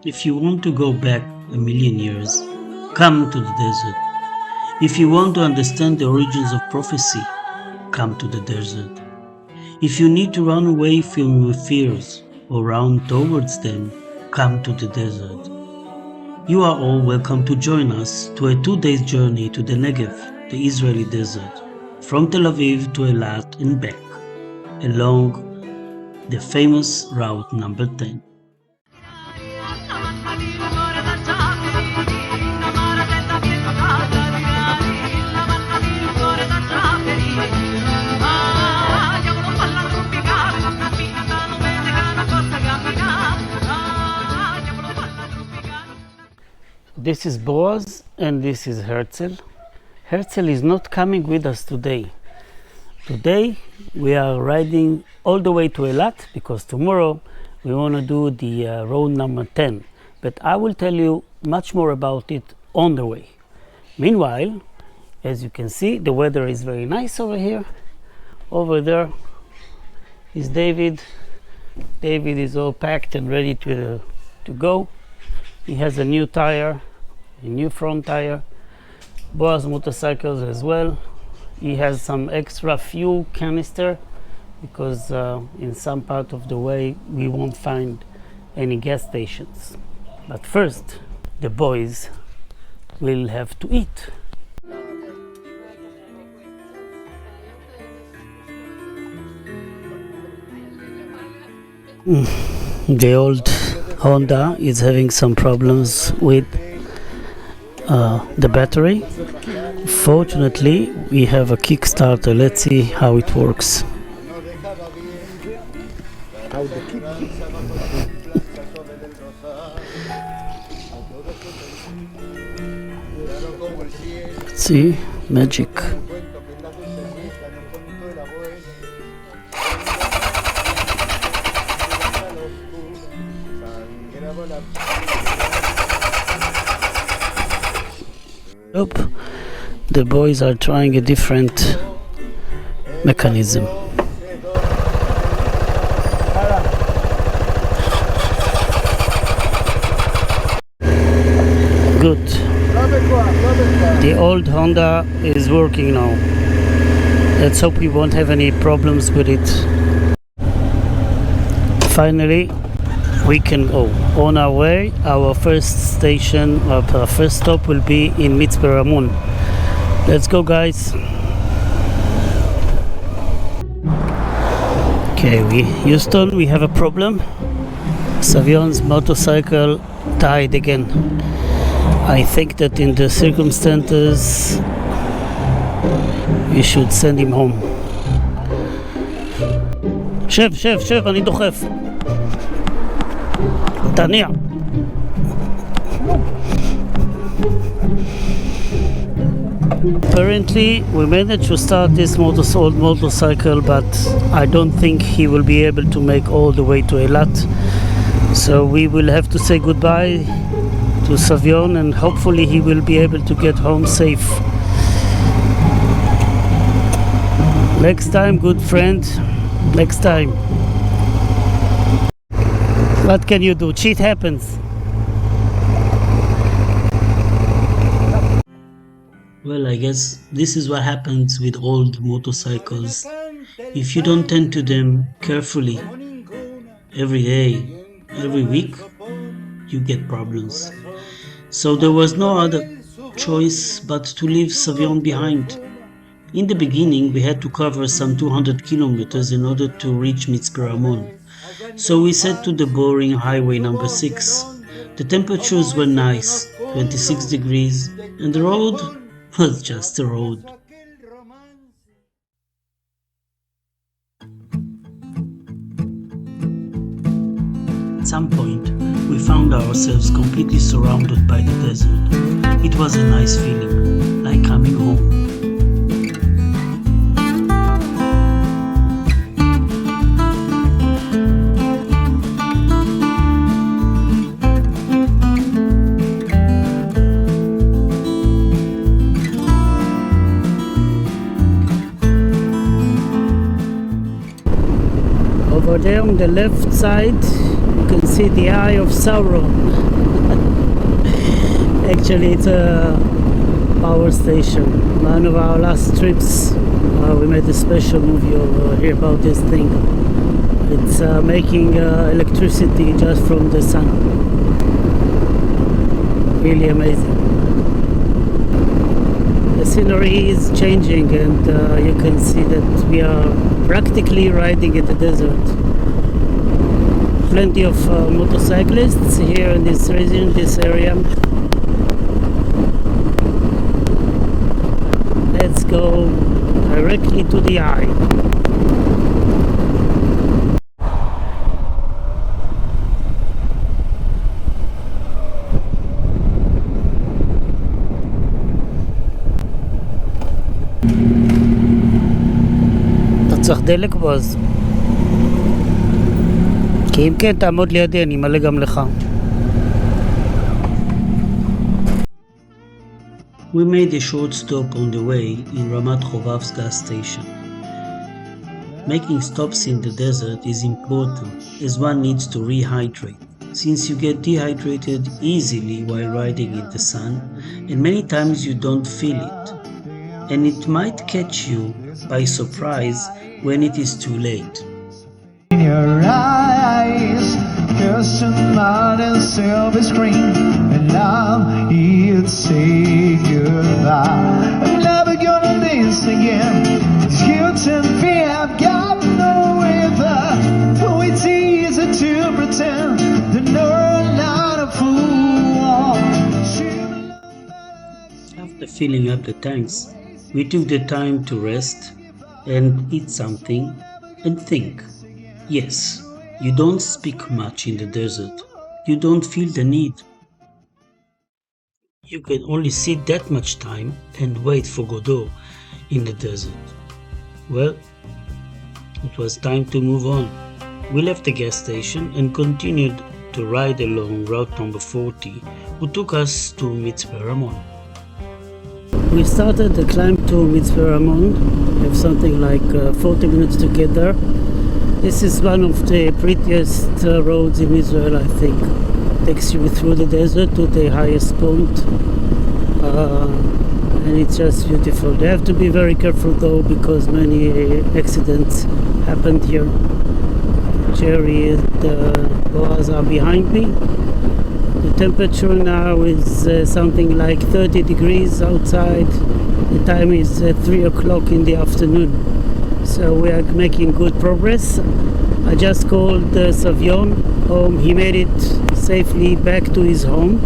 If you want to go back a million years, come to the desert. If you want to understand the origins of prophecy, come to the desert. If you need to run away from your fears or run towards them, come to the desert. You are all welcome to join us to a 2-day journey to the Negev, the Israeli desert, from Tel Aviv to Eilat and back, along the famous route number 10. This is Boaz and this is Herzl. Herzl is not coming with us today. Today we are riding all the way to Eilat because tomorrow we want to do the road number 10. But I will tell you much more about it on the way. Meanwhile, as you can see, the weather is very nice over here. Over there is David. David is all packed and ready to go. He has a new tire, a new front tire. Boaz motorcycles as well. He has some extra fuel canister because in some part of the way we won't find any gas stations. But first, the boys will have to eat. The old Honda is having some problems with the battery. Fortunately, we have a Kickstarter. Let's see how it works. Let's see, magic. Nope. The boys are trying a different mechanism. Good. The old Honda is working now. Let's hope we won't have any problems with it. Finally, we can go on our way. Our first station, our first stop will be in Mitzpe Ramon. Let's go, guys. Okay, Houston, we have a problem. Savion's motorcycle died again. I think that in the circumstances we should send him home. שב, אני דוחף. תניע. Apparently we managed to start this old motorcycle, but I don't think he will be able to make all the way to Eilat. So we will have to say goodbye to Savion and hopefully he will be able to get home safe. Next time, good friend, next time. What can you do? Shit happens. Well, I guess this is what happens with old motorcycles. If you don't tend to them carefully every day, every week, you get problems. So there was no other choice but to leave Savion behind. In the beginning, we had to cover some 200 kilometers in order to reach Mitzpe Ramon. So we set to the boring highway number 6. The temperatures were nice, 26 degrees, and the road was just a road. At some point, we found ourselves completely surrounded by the desert. It was a nice feeling, like coming home. Over there on the left side, you can see see the Eye of Sauron. Actually, it's a power station. One of our last trips, we made a special movie over here about this thing. It's making electricity just from the sun. Really amazing. The scenery is changing, and you can see that we are practically riding in the desert. Plenty of motorcyclists here in this region, this area. Let's go directly to the eye. אתה צריך דלק בועז? כי אם כן תעמוד לידי, אני מלא גם לך. We made a short stop on the way in Ramat Chovav's gas station. Making stops in the desert is important as one needs to rehydrate, since you get dehydrated easily while riding in the sun, and many times you don't feel it. And it might catch you by surprise when it is too late. In your eyes, just a modern silver screen, and I'm here to say goodbye. I'm never gonna miss again. It's guilt and fear, I've got no river. Oh, it's easy to pretend that you're not a fool. After filling up the tanks, we took the time to rest and eat something and think. Yes, you don't speak much in the desert. You don't feel the need. You can only sit that much time and wait for Godot in the desert. Well, it was time to move on. We left the gas station and continued to ride along route number 40, who took us to Mitzvah Ramon. We started the climb to Mitzvah Ramon. We have something like 40 minutes to get there. This is one of the prettiest roads in Israel, I think. It takes you through the desert to the highest point. And it's just beautiful. You have to be very careful though, because many accidents happened here. Jerry and Boaz are behind me. The temperature now is something like 30 degrees outside. The time is 3 o'clock in the afternoon. So we are making good progress. I just called Savion home. He made it safely back to his home.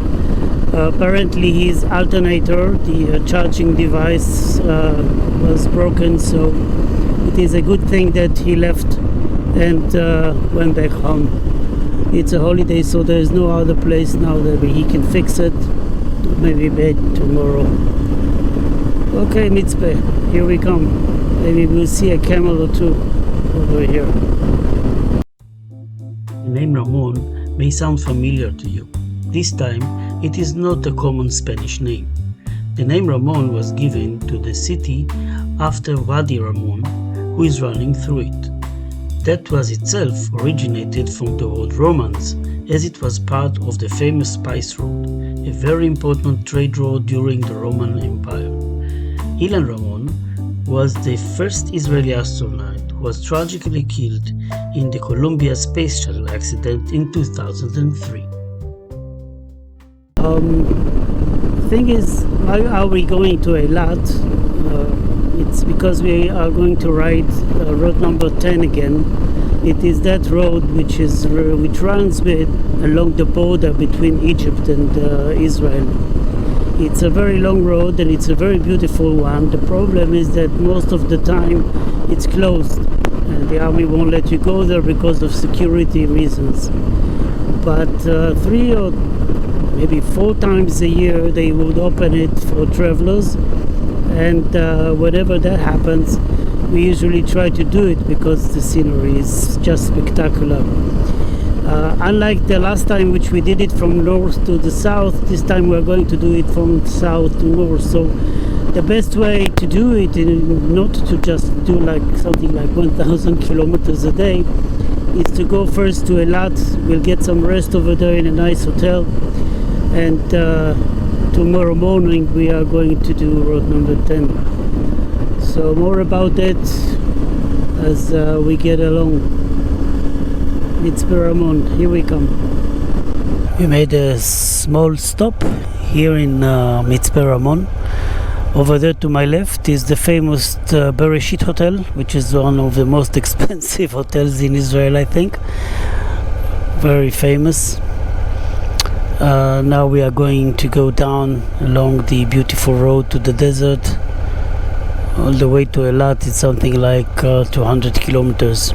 Apparently his alternator, the charging device, was broken, so it is a good thing that he left and went back home. It's a holiday, so there is no other place now that he can fix it. Maybe bed tomorrow. Okay, Mitzvah, here we come. Maybe we'll see a camel or two over here. The name Ramon may sound familiar to you. This time, it is not a common Spanish name. The name Ramon was given to the city after Wadi Ramon, who is running through it. That was itself originated from the word Romans, as it was part of the famous Spice Road, a very important trade road during the Roman Empire. Ilan Ramon was the first Israeli astronaut who was tragically killed in the Columbia Space Shuttle accident in 2003. Thing is, why are we going to Eilat? It's because we are going to ride road number 10 again. It is that road which runs along the border between Egypt and Israel. It's a very long road and it's a very beautiful one. The problem is that most of the time it's closed and the army won't let you go there because of security reasons. But 3 or maybe 4 times a year they would open it for travelers, and whenever that happens we usually try to do it because the scenery is just spectacular. Unlike the last time which we did it from north to the south, this time we're going to do it from south to north. So the best way to do it, not to just do like something like 1,000 kilometers a day, is to go first to Eilat. We'll get some rest over there in a nice hotel, and tomorrow morning we are going to do road number 10. So more about that as we get along. Mitzpe Ramon, here we come. We made a small stop here in Mitzpe Ramon. Over there to my left is the famous Bereshit Hotel, which is one of the most expensive hotels in Israel, I think. Very famous. Now we are going to go down along the beautiful road to the desert. All the way to Eilat, it's something like 200 kilometers.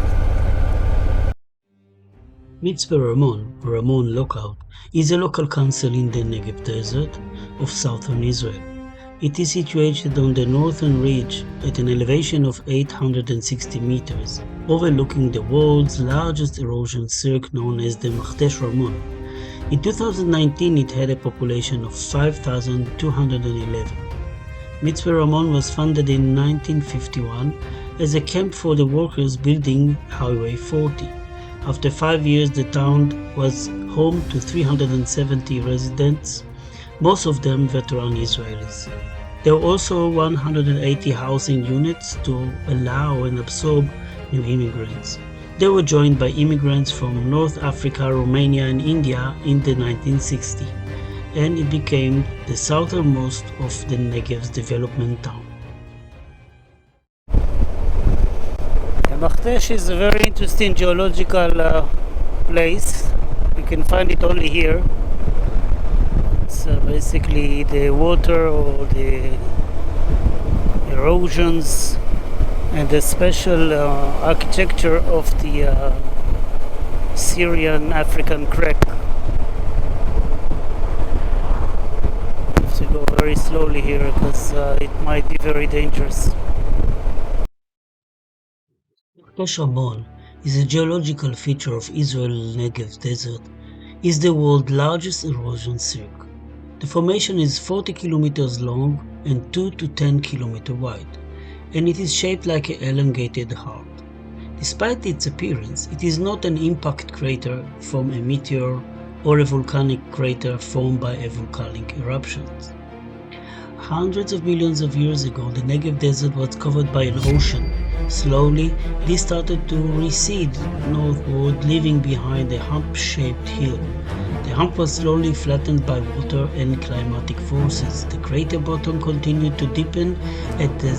Mitzpe Ramon, or Ramon Lookout, is a local council in the Negev desert of southern Israel. It is situated on the northern ridge at an elevation of 860 meters, overlooking the world's largest erosion cirque known as the Machtesh Ramon. In 2019 it had a population of 5,211. Mitzpe Ramon was founded in 1951 as a camp for the workers building Highway 40. After 5 years the town was home to 370 residents, most of them veteran Israelis. There were also 180 housing units to allow and absorb new immigrants. They were joined by immigrants from North Africa, Romania and India in the 1960s, and it became the southernmost of the Negev's development town. The Machtesh is a very interesting geological place. You can find it only here. It's basically the water or the erosions and the special architecture of the Syrian African crack. I have to go very slowly here because it might be very dangerous. Machtesh Ramon is a geological feature of Israel's Negev desert. It is the world's largest erosion cirque. The formation is 40 kilometers long and 2 to 10 kilometers wide, and it is shaped like an elongated heart. Despite its appearance, it is not an impact crater from a meteor or a volcanic crater formed by a volcanic eruption. Hundreds of millions of years ago, the Negev desert was covered by an ocean. Slowly, this started to recede northward, leaving behind a hump-shaped hill. The hump was slowly flattened by water and climatic forces. The crater bottom continued to deepen at a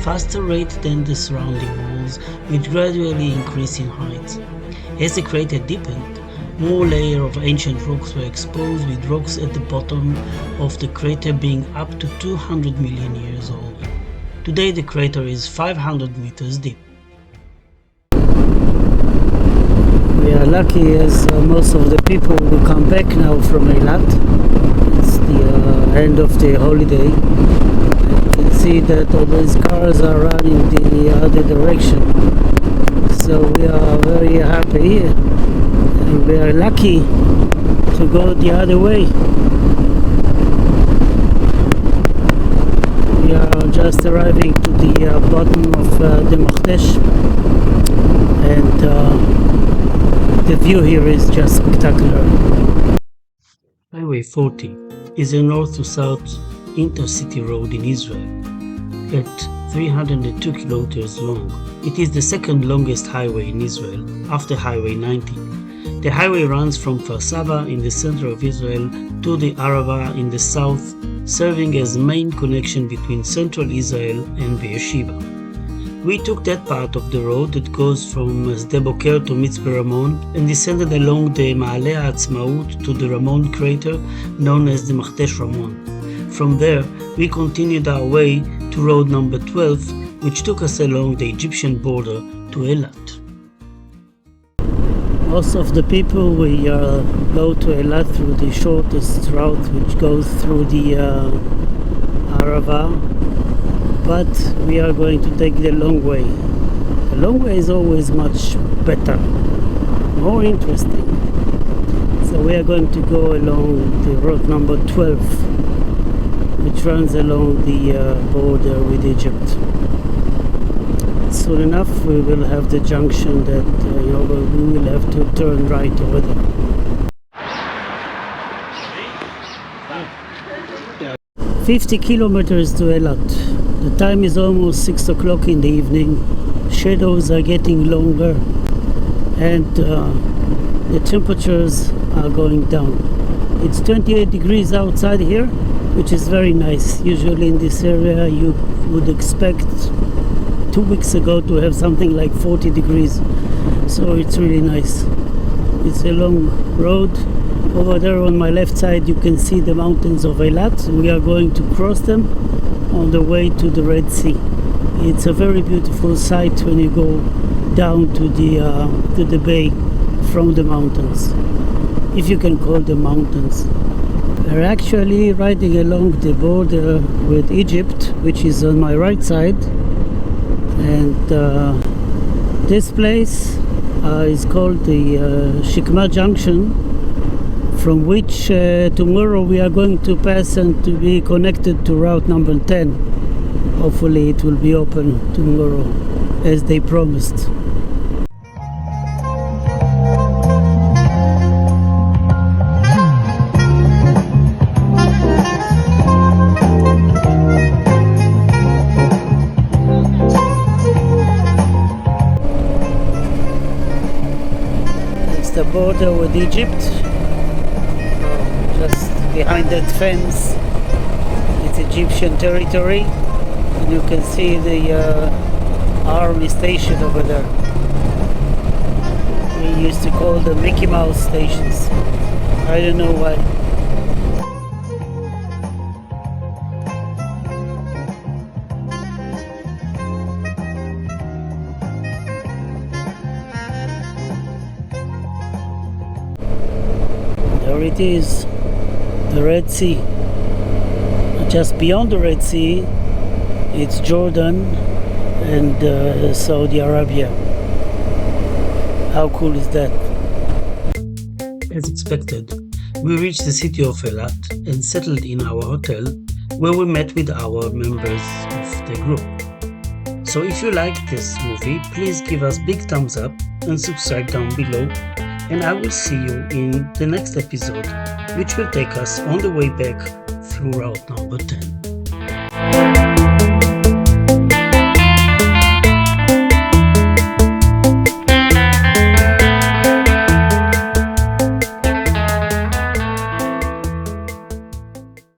faster rate than the surrounding walls, which gradually increased in height. As the crater deepened, more layers of ancient rocks were exposed, with rocks at the bottom of the crater being up to 200 million years old. Today the crater is 500 meters deep. We are lucky as most of the people will come back now from Eilat. It's the end of the holiday. You can see that all these cars are running the other direction. So we are very happy and we are lucky to go the other way. We are just arriving to the bottom of the Machtesh, and the view here is just spectacular. Highway 40 is a north to south intercity road in Israel at 302 kilometers long. It is the second longest highway in Israel after Highway 90. The highway runs from Kfar Saba in the center of Israel to the Arava in the south, serving as main connection between central Israel and Beersheba. We took that part of the road that goes from Sde Boker to Mitzpe Ramon and descended along the Ma'ale HaAtzmaut to the Ramon crater known as the Machtesh Ramon. From there, we continued our way to road number 12, which took us along the Egyptian border to Eilat. Most of the people we go to Eilat through the shortest route, which goes through the Arava, but we are going to take the long way. The long way is always much better, more interesting. So we are going to go along the road number 12, which runs along the border with Egypt. It's soon enough we will have the junction that we will have to turn right over there. 50 kilometers to Eilat. The time is almost 6 o'clock in the evening. Shadows are getting longer and the temperatures are going down. It's 28 degrees outside here, which is very nice. Usually in this area you would expect 2 weeks ago to have something like 40 degrees. So it's really nice. It's a long road. Over there on my left side you can see the mountains of Eilat. We are going to cross them on the way to the Red Sea. It's a very beautiful sight when you go down to the bay from the mountains, if you can call them mountains. We're actually riding along the border with Egypt, which is on my right side, and this place is called the Shikma Junction, from which tomorrow we are going to pass and to be connected to route number 10. Hopefully it will be open tomorrow as they promised. It's the border with Egypt. Just behind that fence it's Egyptian territory, and you can see the army station over there. We used to call them Mickey Mouse stations. I don't know why. There it is, the Red Sea. Just beyond the Red Sea, it's Jordan and Saudi Arabia. How cool is that? As expected, we reached the city of Eilat and settled in our hotel, where we met with our members of the group. So if you like this movie, please give us big thumbs up and subscribe down below, and I will see you in the next episode, which will take us on the way back through route number 10.